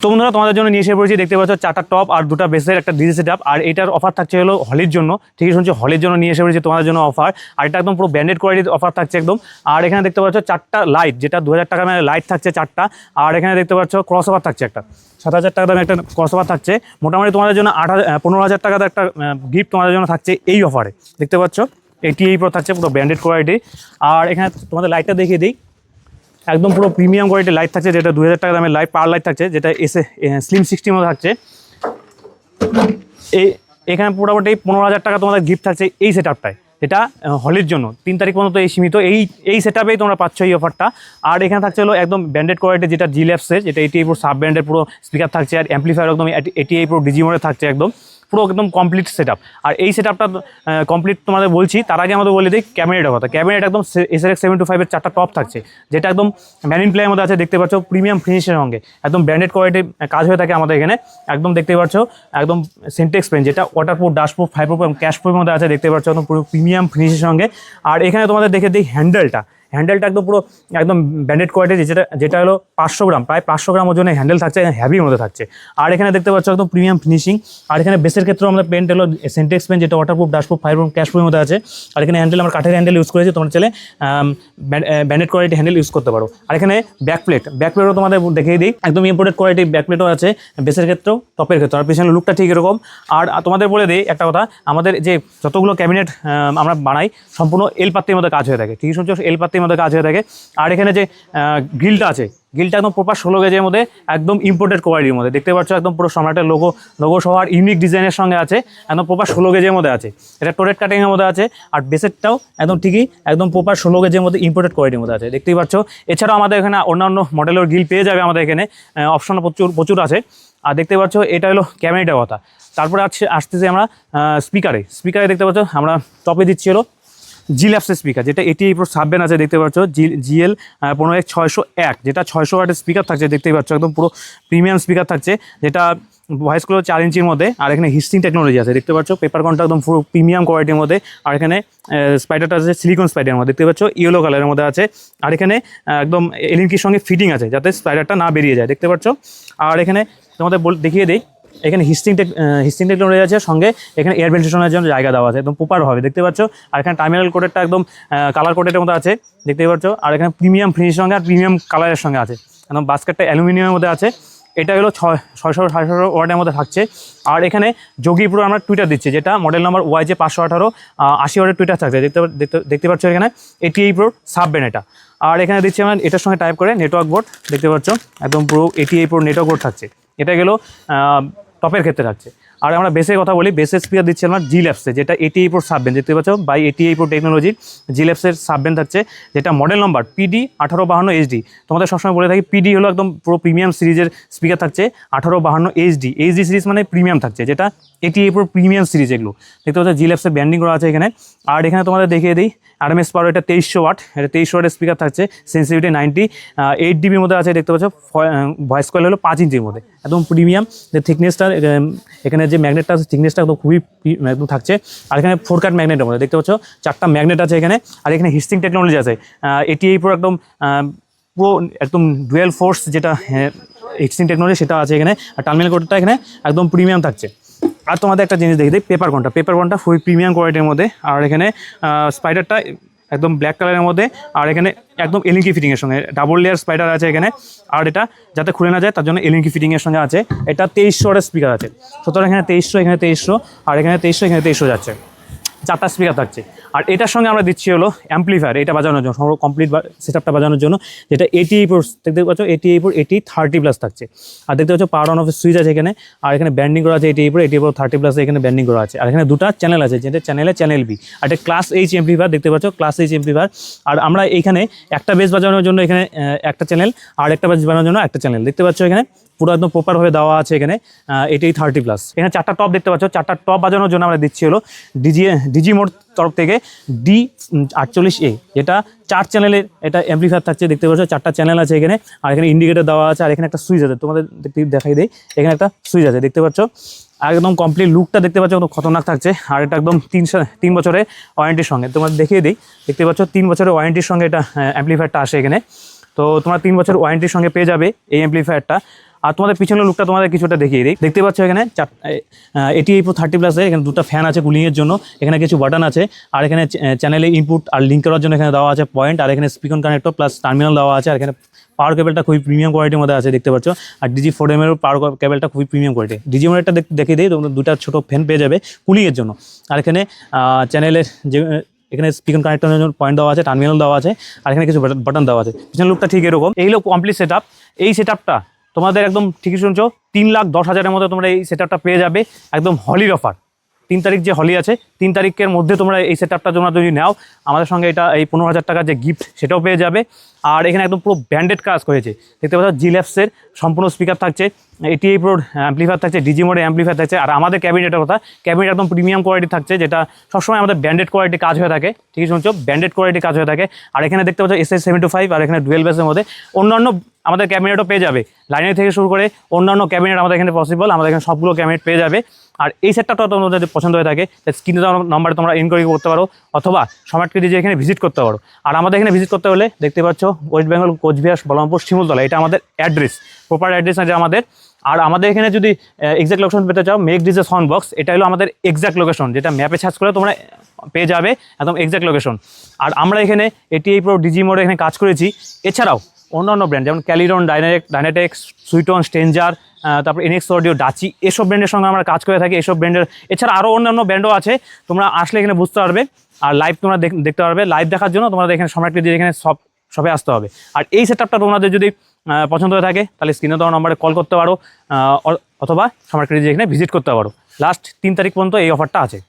তো বন্ধুরা তোমাদের জন্য নিয়ে এসে পড়েছি, দেখতে পাচ্ছ 4টা টপ আর 2টা বেসের একটা ডিজে সেটআপ। আর এটার অফার থাকছে হলো হলির জন্য, ঠিকই শুনছি, হলির জন্য নিয়ে এসে পড়েছি তোমাদের জন্য অফার। আর এটা একদম পুরো ব্র্যান্ডেড কোয়ালিটির অফার থাকছে একদম। আর এখানে দেখতে পাচ্ছ 4টা লাইট, যেটা 2000 টাকা দামের লাইট থাকছে 4টা। আর এখানে দেখতে পাচ্ছ ক্রস ওভার থাকছে একটা 7000 টাকা দামের একটা ক্রস ওভার থাকছে। মোটামুটি তোমাদের জন্য 15,000 টাকার একটা গিফট তোমাদের জন্য থাকছে এই অফারে। দেখতে পাচ্ছ এটি এই পুরো থাকছে পুরো ব্র্যান্ডেড কোয়ালিটি। আর এখানে তোমাদের লাইটটা দেখিয়ে দিই, একদম পুরো প্রিমিয়াম কোয়ালিটির লাইট থাকছে, যেটা 2000 টাকা দামের লাইট পার লাইট থাকছে, যেটা স্লিম 60 মধ্যে থাকছে। এখানে মোটামুটি 15,000 টাকা তোমাদের গিফট থাকছে এই সেটআপটায়, এটা হলির জন্য 3 তারিখ পর্যন্ত এই সীমিত। এই সেটআপেই তোমরা পাচ্ছ এই অফারটা। আর এখানে থাকছে হলো একদম ব্র্যান্ডেড কোয়ালিটি, যেটা জি ল্যাবসের, যেটা এটি পুরো সাব ব্র্যান্ডের পুরো স্পিকার থাকছে। আর অ্যাম্পলিফায়ার একদম এটি পুরো ডিজি মোডে থাকছে, একদম পুরো একদম কমপ্লিট সেটআপ। আর এই সেটআপটা কমপ্লিট তোমাদের বলছি, তার আগে আমাদের বলে দিই ক্যামেরাটার কথা। ক্যামেরাটা একদম SRX 725-এর 4টা টপ থাকছে, যেটা একদম ম্যারিন প্লেয়ের মধ্যে আছে। দেখতে পাচ্ছ প্রিমিয়াম ফিনিশের সঙ্গে একদম ব্র্যান্ডেড কোয়ালিটির কাজ হয়ে থাকে আমাদের এখানে। একদম দেখতে পাচ্ছ একদম সিনটেক্স পেন, যেটা ওয়াটারপ্রুফ, ডাস্টপ্রুফ, ফায়ারপ্রুফ এবং ক্যাশপ্রুফের মধ্যে আছে। দেখতে পাচ্ছ একদম পুরো প্রিমিয়াম ফিনিশের সঙ্গে। আর এখানে তোমাদের দেখে দিই হ্যান্ডেলটা একদম পুরো একদম ব্র্যান্ডেড কোয়ালিটি, যেটা হলো 500 গ্রাম, প্রায় 500 গ্রাম ওজনের হ্যান্ডেল থাকছে, হ্যাভির মধ্যে থাকছে। আর এখানে দেখতে পাচ্ছ একদম প্রিমিয়াম ফিনিশিং। আর এখানে বেসের ক্ষেত্রে আমাদের পেন্ট হলো সিনটেক্স পেন, যেটা ওয়াটারপ্রুফ, ডাস্টপ্রুফ, ফায়ারপ্রুফ, ক্যাশপ্রুফের মধ্যে আছে। আর এখানে হ্যান্ডেল আমরা কাঠের হ্যান্ডেল ইউজ করেছি, তোমরা চাইলে ব্র্যান্ডেড কোয়ালিটি হ্যান্ডেল ইউজ করতে পারো। আর এখানে ব্যাকপ্লেটও তোমাদের দেখিয়ে দিই, একদম ইম্পোর্টেড কোয়ালিটি ব্যাকপ্লেটও আছে বেসের ক্ষেত্রেও, টপের ক্ষেত্রে। আর পিছনে লুকটা ঠিক এরকম। আর তোমাদের বলে দিই একটা কথা, আমাদের যে যতগুলো ক্যাবিনেট আমরা বানাই সম্পূর্ণ এল পাত্তির মধ্যে কাজ হয়ে থাকে, ঠিক শুনছো, এল পাত্তির মধ্যে কাজ হয়ে থাকে। আর এখানে যে গ্রিলটা আছে, গ্রিলটা একদম প্রপার 16 গেজের মধ্যে, একদম ইম্পোর্টেড কোয়ালিটির মধ্যে। দেখতে পাচ্ছ একদম পুরো সম্রাটের লোগো সহ আর ইউনিক ডিজাইনের সঙ্গে আছে, একদম প্রপার 16 গেজের মধ্যে আছে। এটা টোরেট কাটিংয়ের মধ্যে আছে। আর বেসেরটাও একদম ঠিকই একদম প্রপার 16 গেজের মধ্যে ইম্পোর্টেড কোয়ালিটির মধ্যে আছে, দেখতেই পাচ্ছ। এছাড়াও আমাদের এখানে অন্যান্য মডেলের গ্রিল পেয়ে যাবে আমাদের এখানে, অপশন প্রচুর আছে। আর দেখতে পাচ্ছ এটা হলো ক্যামেরাটার কথা। তারপরে আসতেছি আমরা স্পিকারে দেখতে পাচ্ছ আমরা টপে দিচ্ছি হলো জি ল্যাবসের স্পিকার, যেটা এটি পুরো সাবব্যান্ড আছে। দেখতে পাচ্ছ GL 15X601, যেটা 600 ওয়াটের স্পিকার থাকছে। দেখতেই পাচ্ছ একদম পুরো প্রিমিয়াম স্পিকার থাকছে, যেটা ভয়েসগুলো 4 ইঞ্চির মধ্যে। আর এখানে হিস্টিং টেকনোলজি আছে, দেখতে পাচ্ছ পেপারকনটা একদম পুরো প্রিমিয়াম কোয়ালিটির মধ্যে। আর এখানে স্পাইডারটা আছে সিলিকন স্পাইডারের মধ্যে, দেখতে পাচ্ছ ইয়েলো কালারের মধ্যে আছে। আর এখানে একদম এলইডির সঙ্গে ফিটিং আছে, যাতে স্পাইডারটা না বেরিয়ে যায়, দেখতে পাচ্ছ। আর এখানে তোমাদের দেখিয়ে দিই, এখানে হিস্টিং টেকনোলজি আছে, সঙ্গে এখানে এয়ার ভেন্টিলেশনের জন্য জায়গা দেওয়া আছে, একদম প্রপার হবে, দেখতে পাচ্ছ। আর এখানে টার্মিনাল কোডেরটা একদম কালার কোডের মধ্যে আছে, দেখতে পাচ্ছ। আর এখানে প্রিমিয়াম ফিনিশের সঙ্গে আর প্রিমিয়াম কালারের সঙ্গে আছে, একদম বাস্কেটটা অ্যালুমিনিয়ামের মধ্যে আছে। এটা হলো 600 ওয়াটের মধ্যে থাকছে। আর এখানে যোগী প্রো আমরা টুইটার দিচ্ছি, যেটা মডেল নাম্বার YJ 518, 80 ওয়াটের টুইটার থাকছে, দেখতে পাচ্ছ। এখানে এটি প্রো সাবব্যান্ড এটা। আর এখানে দিচ্ছি আমরা এটার সঙ্গে টাইপ করে নেটওয়ার্ক বোর্ড, দেখতে পাচ্ছ একদম পুরো এটি প্রো নেটওয়ার্ক বোর্ড থাকছে। এটা গেলো টপের ক্ষেত্রে থাকছে। আর আমরা বেসের কথা বলি, বেসের স্পিকার দিচ্ছি আমরা জি ল্যাবসে, যেটা 80 প্রো সাবব্যান্ড, দেখতে পাচ্ছ বাই 80 প্রো টেকনোলজির জি ল্যাবসের সাবব্যান্ড থাকছে, যেটা মডেল নাম্বার PD 1852 HD। তোমাদের সবসময় বলে থাকি PD হলো একদম পুরো প্রিমিয়াম সিরিজের স্পিকার থাকছে, 1852 HD সিরিজ মানে প্রিমিয়াম থাকছে, যেটা 80 প্রো প্রিমিয়াম সিরিজ। এগুলো দেখতে পাচ্ছ জি ল্যাবসের ব্যান্ডিং করা আছে এখানে। আর এখানে তোমাদের দেখিয়ে দিই RMS পাওয়ার, এটা 2300 ওয়াট, এটা 2300 ওয়াটের স্পিকার থাকছে, সেন্সিটিভিটি 90, 8 dB মধ্যে আছে। দেখতে পাচ্ছ ভয়েস কয়েল হলো 5 ইঞ্চির মধ্যে, একদম প্রিমিয়াম। যে থিকনেসটা এখানে যে ম্যাগনেটটা আছে, থিকনেসটা একদম খুবই একদম থাকছে। আর এখানে 4 কাট ম্যাগনেটের মধ্যে, দেখতে পাচ্ছ 4টা ম্যাগনেট আছে এখানে। আর এখানে হিস্টিং টেকনোলজি আছে, এটি পুরো একদম পুরো একদম ডুয়েল ফোর্স, যেটা হিস্টিং টেকনোলজি সেটা আছে এখানে। আর টার্মিনাল কোডটা এখানে একদম প্রিমিয়াম থাকছে। আর তোমাদের একটা জিনিস দেখে দিই, পেপারকনটা ফুল প্রিমিয়াম কোয়ালিটির মধ্যে। আর এখানে স্পাইডারটা একদম ব্ল্যাক কালারের মধ্যে। আর এখানে একদম এলইডি ফিটিংয়ের সঙ্গে ডাবল লেয়ার স্পাইডার আছে এখানে। আর এটা যাতে খুলে না যায় তার জন্য এলইডি ফিটিংয়ের সঙ্গে আছে। এটা 2300 ওয়াটের স্পিকার আছে, সুতরাং এখানে 2300, এখানে 2300, আর এখানে 2300, এখানে 2300 যাচ্ছে, 4টা স্পিকার থাকছে। আর এটার সঙ্গে আমরা দিচ্ছি হলো অ্যাম্পলিফায়ার, এটা বাজানোর জন্য, কমপ্লিট সেটআপটা বাজানোর জন্য, যেটা 80 প্রো, দেখতে পাচ্ছ 80 30+ থাকছে। আর দেখতে পাচ্ছ পাওয়ার অন অফের সুইচ আছে এখানে। আর এখানে ব্যান্ডিং করা আছে 80 প্রো 30+, এখানে ব্যান্ডিং করা আছে। আর এখানে 2টা চ্যানেল আছে, যেটা চ্যানেল B। আর এটা ক্লাস H অ্যাম্পলিফায়ার, দেখতে পাচ্ছ ক্লাস H অ্যাম্পলিফায়ার। আর আমরা এইখানে একটা বেস বাজানোর জন্য এখানে একটা চ্যানেল, আর একটা বেস বাজানোর জন্য একটা চ্যানেল, দেখতে পাচ্ছ এখানে পুরো একদম প্রপারভাবে দেওয়া আছে এখানে। 80 30+, এখানে 4টা টপ দেখতে পাচ্ছ। 4টা টপ বাজানোর জন্য আমরা দিচ্ছি হলো ডিজি মোড তরফ থেকে D48A, যেটা 4 চ্যানেলের এটা অ্যাম্পলিফায়ার থাকছে, দেখতে পাচ্ছ 4টা চ্যানেল আছে এখানে। আর এখানে ইন্ডিকেটর দেওয়া আছে। আর এখানে একটা সুইচ আছে, তোমাদের দেখাই দেই, এখানে একটা সুইচ আছে, দেখতে পাচ্ছ। একদম কমপ্লিট লুকটা দেখতে পাচ্ছ, একদম খতরনাক থাকছে। আর এটা একদম 3 বছরের ওয়ারেন্টির সঙ্গে, তোমাদের দেখিয়ে দিই, দেখতে পাচ্ছ 3 বছরের ওয়ারেন্টির সঙ্গে এটা অ্যাম্পলিফায়ারটা আসে এখানে। তো তোমরা 3 বছর ওয়ারেন্টির সঙ্গে পেয়ে যাবে এই অ্যাম্পলিফায়ারটা। আর তোমাদের পিছনের লুকটা তোমাদের কিছুটা দেখিয়ে দিই। দেখতে পাচ্ছ এখানে 88 Pro 30+এর এখানে দুটো ফ্যান আছে কুলিংয়ের জন্য, এখানে কিছু বাটন আছে, আর এখানে চ্যানেলে ইনপুট আর লিঙ্ক করার জন্য এখানে দেওয়া আছে পয়েন্ট, আর এখানে স্পিকার কানেক্টর প্লাস টার্মিনাল দেওয়া আছে, আর এখানে পাওয়ার কেবলটা খুবই প্রিমিয়াম কোয়ালিটির মধ্যে আছে দেখতে পাচ্ছ। আর DG4M এর পাওয়ার কেবলটা খুবই প্রিমিয়াম কোয়ালিটি। ডিজি মনিটরটা দেখিয়ে দিই, তোমরা দুটো ছোটো ফ্যান পেয়ে যাবে কুলিংয়ের জন্য। আর এখানে চ্যানেলের যে এখানে স্পিকার কানেক্টরের জন্য পয়েন্ট দেওয়া আছে, টার্মিনাল দেওয়া আছে, আর এখানে কিছু বাটন দেওয়া আছে। পিছনের লুকটা ঠিক এরকম। এই হলো কমপ্লিট সেট আপ। এই সেট আপটা তোমাদের একদম ঠিকই শুনছো 3,10,000-এর মধ্যে তোমরা এই সেট আপটা পেয়ে যাবে একদম হলির অফার। 3 তারিখ যে হলি আছে 3 তারিখের মধ্যে তোমরা এই সেট আপটা তোমরা যদি নাও আমাদের সঙ্গে এটা এই 15,000 টাকার যে গিফট সেটাও পেয়ে যাবে। আর এখানে একদম পুরো ব্র্যান্ডেড কাজ করেছে দেখতে পাচ্ছ। জিল্যাপসের সম্পূর্ণ স্পিকার থাকছে, 88 Pro অ্যাম্পলিফায়ার থাকছে, ডিজি মোডের অ্যাম্পলিফায়ার থাকছে। আর আমাদের ক্যাবিনেটের কথা, ক্যাবিনেট একদম প্রিমিয়াম কোয়ালিটি থাকছে, যেটা সবসময় আমাদের ব্র্যান্ডেড কোয়ালিটি কাজ হয়ে থাকে। ঠিকই শুনছো, ব্র্যান্ডেড কোয়ালিটি কাজ হয়ে থাকে। আর এখানে দেখতে পাচ্ছ SS75 আর এখানে ডুয়েল বেসের মধ্যে অন্যান্য আমাদের ক্যাবিনেটও পেয়ে যাবে। লাইনের থেকে শুরু করে অন্যান্য ক্যাবিনেট আমাদের এখানে পসিবল, আমাদের এখানে সবগুলো ক্যাবিনেট পেয়ে যাবে। আর এই সেটটা তোমাদের যদি পছন্দ হয়ে থাকে স্ক্রিনে দেওয়া নাম্বারে তোমরা ইনকোয়ারি করতে পারো, অথবা সম্রাট কেডিজি এখানে ভিজিট করতে পারো। আর আমাদের এখানে ভিজিট করতে হলে দেখতে পাচ্ছ ওয়েস্ট বেঙ্গল কোচবিহার বলরামপুর শিমুলতলা, এটা আমাদের অ্যাড্রেস, প্রপার অ্যাড্রেস আছে আমাদের। আর আমাদের এখানে যদি এক্সাক্ট লোকেশন পেতে চাও, মেক ডিজে সাউন্ড বক্স, এটা হলো আমাদের এক্সাক্ট লোকেশন, যেটা ম্যাপে সার্চ করে তোমরা পেয়ে যাবে একদম এক্সাক্ট লোকেশন। আর আমরা এখানে 88 Pro ডিজি মোডে এখানে কাজ করেছি। এছাড়াও অন্যান্য ব্র্যান্ড যেমন ক্যালিডন, ডাইনাটেক্স, সুইটন, স্টেঞ্জার, তারপর এনএক্স অডিও, ডাচি, এসব ব্র্যান্ডের সঙ্গে আমরা কাজ করে থাকি। এসব ব্র্যান্ডের এছাড়া আরও অন্যান্য ব্র্যান্ডও আছে, তোমরা আসলে এখানে বুঝতে পারবে। আর লাইভ তোমরা দেখতে পারবে। লাইভ দেখার জন্য তোমাদের এখানে সম্রাট কেডিজি এখানে সবে আসতে হবে। আর এই সেট আপটা তোমাদের যদি পছন্দ হয়ে থাকে তাহলে স্ক্রিনে দেওয়া নম্বরে কল করতে পারো, অথবা সম্রাট কেডিজি এখানে ভিজিট করতে পারো। লাস্ট 3 তারিখ পর্যন্ত এই অফারটা আছে।